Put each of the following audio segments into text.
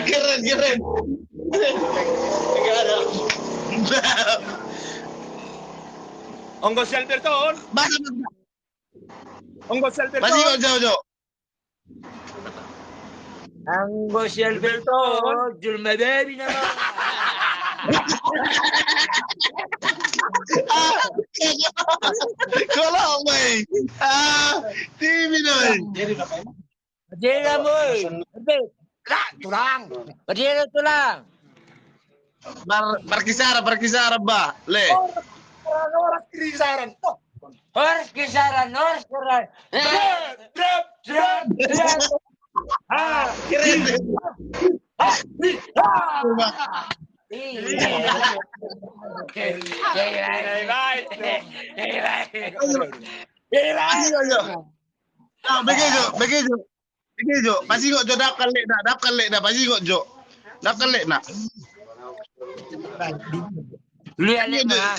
Keren. Enggak ada. Onggo si Alberton. Masa Onggo si Alberton. masih kok jauh. Anggo si Alberto, Julma baby naman. Kalau may. TV na eh. Padira mo eh. Tulang. Padira tulang. Barkisara ba? Le. Orang kirisaran. Horas kisaran. Drop. Keren. Begitu. Pasti kok jo dap kali nak. Pasti kok jo. Dap kali nak. Lihat na.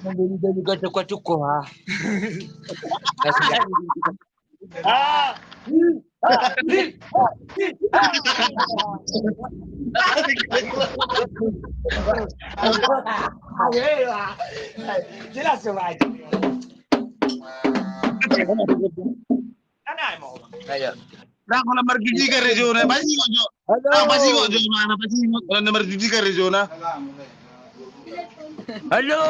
Membeli dari kacau-kacau ha. Jelas coba aja. Anay mo. Ayo. Nah, kalau nomor 7 ke regiona, pasti kok jo. Pasti kok jo mana pasti kalau nomor 7 ke regiona. Halo.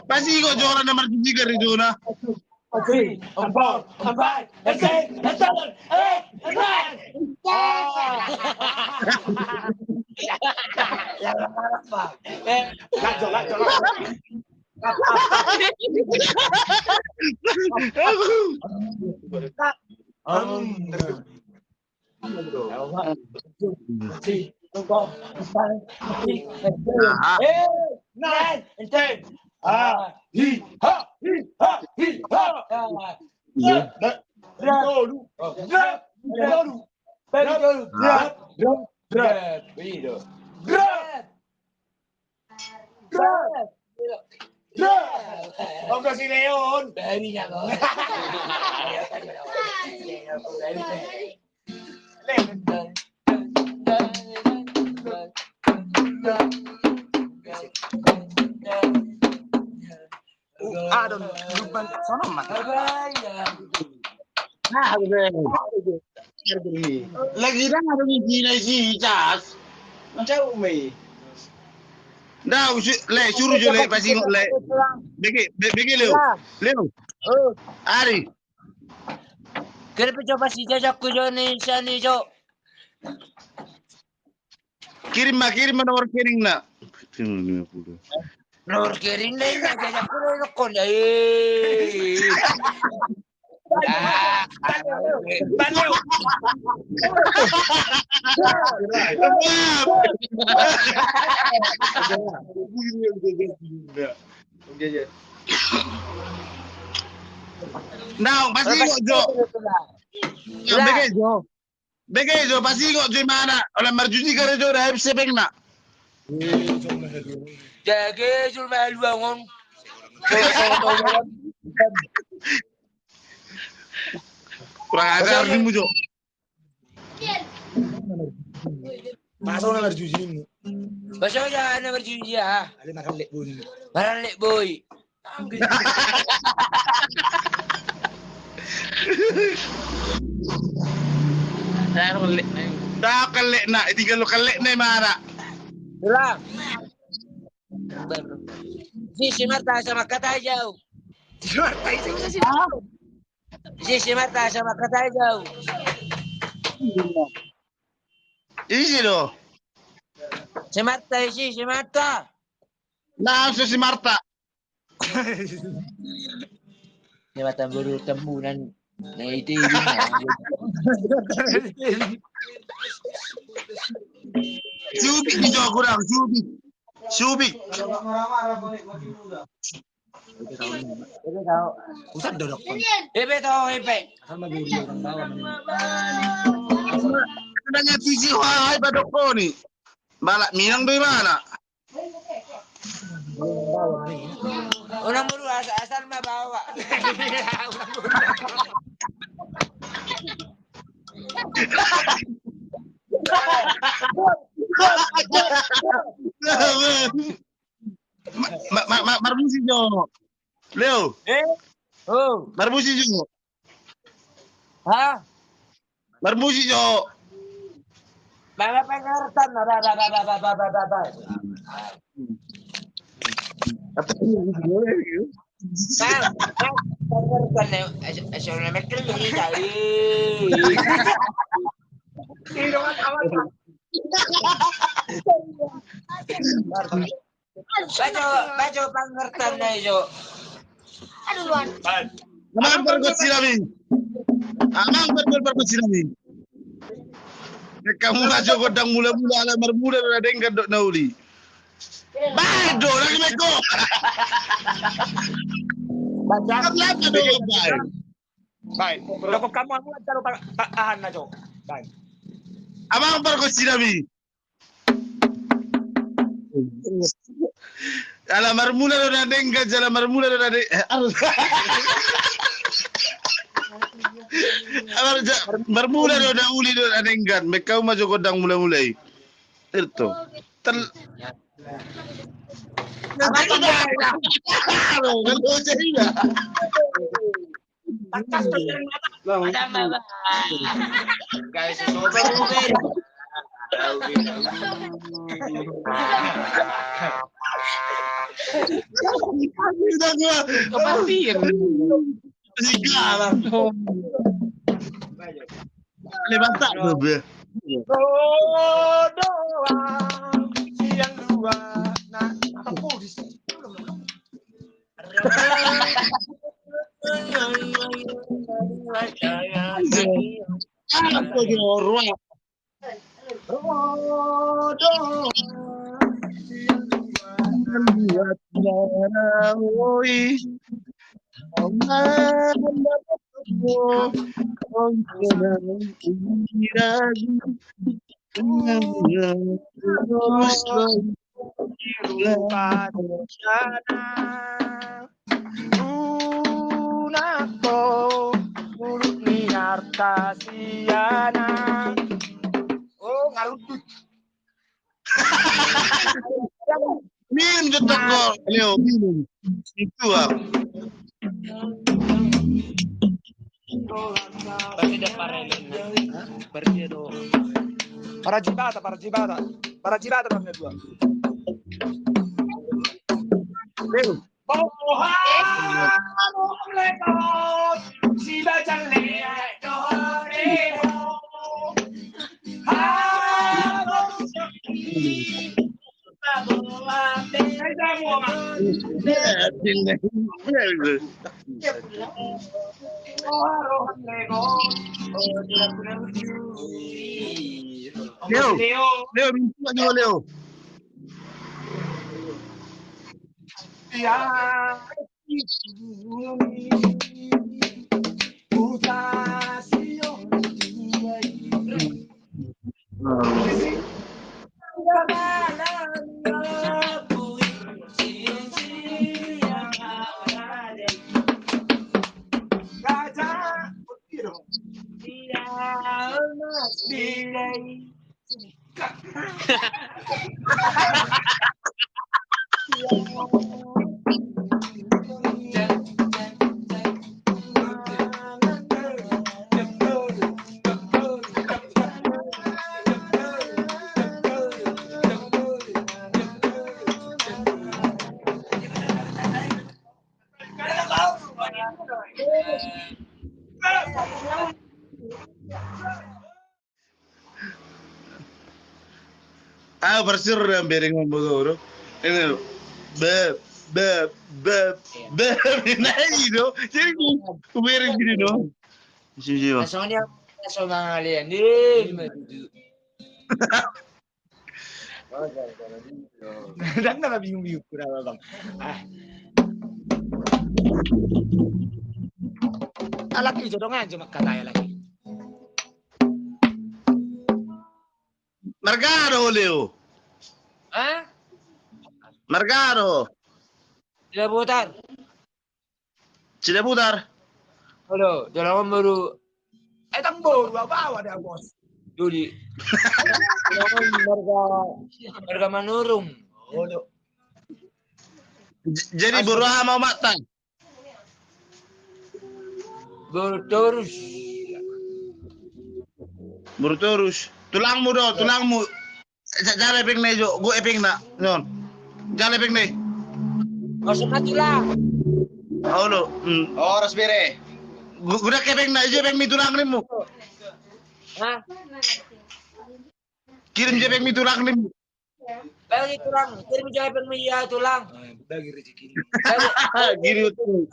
Pasti kok jo orang nomor 7 ke regiona. Empat. Lanjut. Onggo si Leon. Baby na ko. Adon, lupa sono mah. Lagi dah ada ni cas. Jauh mai. Dah le suruh jo le pasti kok le. Begi Leo. Ari. Kenapa coba si jajak ku Joni sani jo? Kirim nomor kirim nak. Nur kiring na yun, jajak ku na ko na Baliw. Nah, pasti kok jo. Begitu pasti kok jo mana? Oleh marjuji kare jo dah FC Bank nak. Jage sul malu angon. Kurang ajar ni jo. Masuk na marjuji. Basta ya na berjuji ha. Ali makan lek bun. Maran lek boy. Dah kelek nak, tinggal kelek ni mana? Tulang. Si Marta sama kata jauh. Si Marta sama kata jauh. Isi lo. Si Marta. Nah, si Marta. Si Marta baru tembunan. Nah itu. Subik jo kurang, subik. Usah dodok. Hepe tahu hepe. Sama guru orang bawah. Adanya tisi wahai badoko ni. Balak minang dari mana? Unang muru asal mabawa. Marmusi jo. Leo, Oh, marmusi jo. ha? Marmusi jo. Mga pangaratan na ba. Bang, pangaratan na asal na magkali kali. Bajo pangaratan na iso. Amang berkot silami. Amang berkot silami. Kamu aja godang mula-mula ala marmula na denggan dok nauli. Bado lagi meko. Baca. Kamu apa dong, Bay? Baik, cukup kamu aku taruh tahan na, Cok. Baik. Amang berkot silami. Ala marmula na denggan jala marmula na Bermula do na uli do na denggan. Mekau maju godang mula-mulai. Itu. Guys, sober Ruben. Levanta tuh. Doang siang dua. Nah, apa polis? Aku jorok. Buat marawoi. Minum jetok kok, Leo, minum. Itu ah. Partida parallela. Partida dopo. Paragibata per due. Leo. Si va gialle Leo, minta juga Leo. Ya, Ah, bersir yang bering membogoro. Ini beb, ini itu. Jadi ku bering gini dong. Sini Soalnya sama kalian nih. dan nggak bingung-bingung kurang bang. Laki jodoh aja mak katanya lagi. Margaro Leo. Hah? Mercado. Sudah putar. Sudah putar. Halo, tulang baru. Tambor, bawa dia bos. Juli. Harga menurun. Bodoh. Jadi berusaha mau matang. Berterus. Berterus. Tulangmu do, tulangmu. Jale ping nih jo, gue eping nak. Non. Jale ping nih. Masuk tulang. Oh lo. Oh, harus bere. Gue udah keping nak, je ping mi tulang nimu. Hah? Kirim je ping mi tulang nimu. Bagi tulang. Kirim jawab yang tulang. Bagi rezeki. Gini tuh.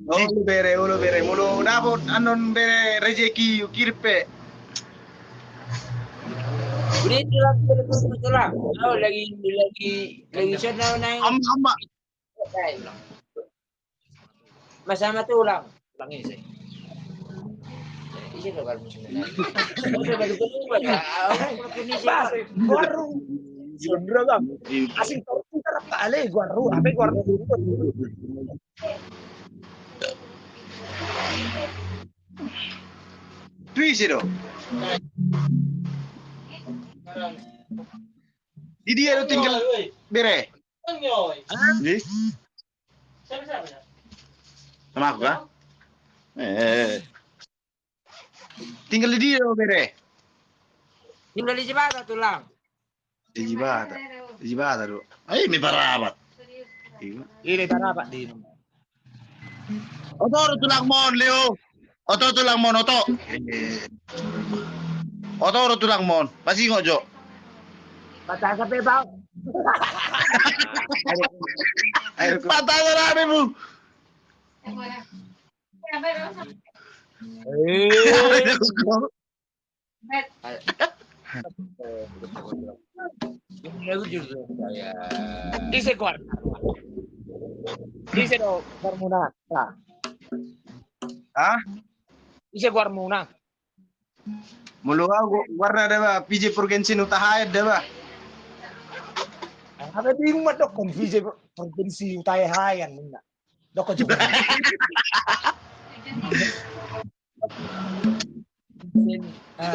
Ulu bere. Mulu dapat anon bere rezeki kirpe. Udah tulang. Oh, lagi sana naik. Amma. Masama tulang. Tulang ini saya. Isi lo kalau misalnya. Warung. Sundra bang. Asing terap kali warung. Apa warung itu? Tuh dong. Di dia lu tinggal bere. Jadi? Sama aku kah? Tinggal di dia lu bere. Tinggal di Jibata tulang. Di Jibata lu. Ay, may parabat. Ini para pak di. Oto, tulang mon, Leo. Oto, tulang mon, oto. Oto, tulang mon. Pasti ngojo. Patah sampai bang. Patah na mo. Ise kuat. Ise do Guarmuna. Hah? Ise Guarmuna. Mulu warna deba PJ Purgensin utahayat deba. Apa bingung mah dok kon PJ Purgensin utahayan muna. Dok juga.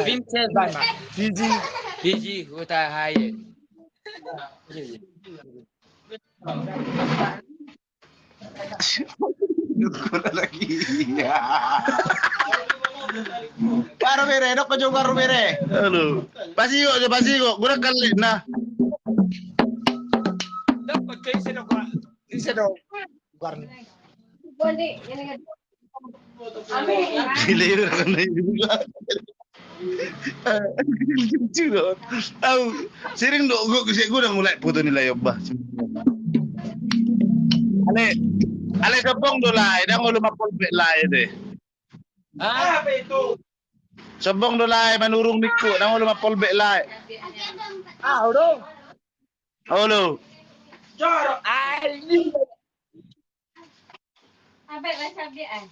Vincent Bana. Fiji Huta Haye. Dukura lagi. Ya. Baru bere, dok ko baru bere. Halo. Pasti kok. Gua kali nah. Dok ko ise dok. Guarni. Bondi, yan Gila yun kan juga. Lucu tahu sering dok gue udah mulai putus nilai bah. Ale sabong do lai, dah ngulu mapol bet lai deh. Apa itu? Sabong do lai manurung niku, dah ngulu mapol bet lai. Ah, udah. Halo. Jor, ai. Abet lah sabi ay.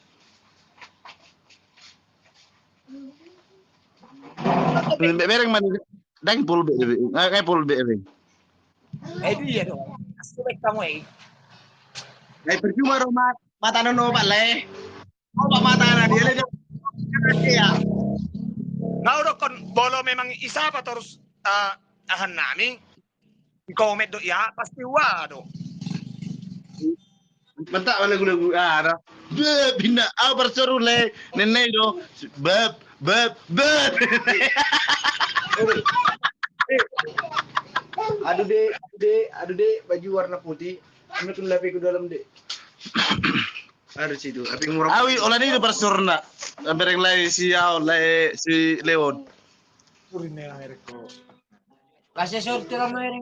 Bereng man dang pol bet, ngai pol bet ring. Dia dong. Aspek kamu Ay percuma ro mata nono bale. Mau mata na dia le. Ya. Ngau do kon bolo memang isa pa terus ahan nami. Comment do ya pasti wa do. Mentak lagu-lagu ada. Bina berseru le nenek do. Bab. Aduh dek, baju warna putih. Ini tuh lebih ke dalam dek. Ada situ, tapi murah. Awi olah ni bersurna. Bereng lai si Leon. Purin yang airko. Kasih sortir sama yang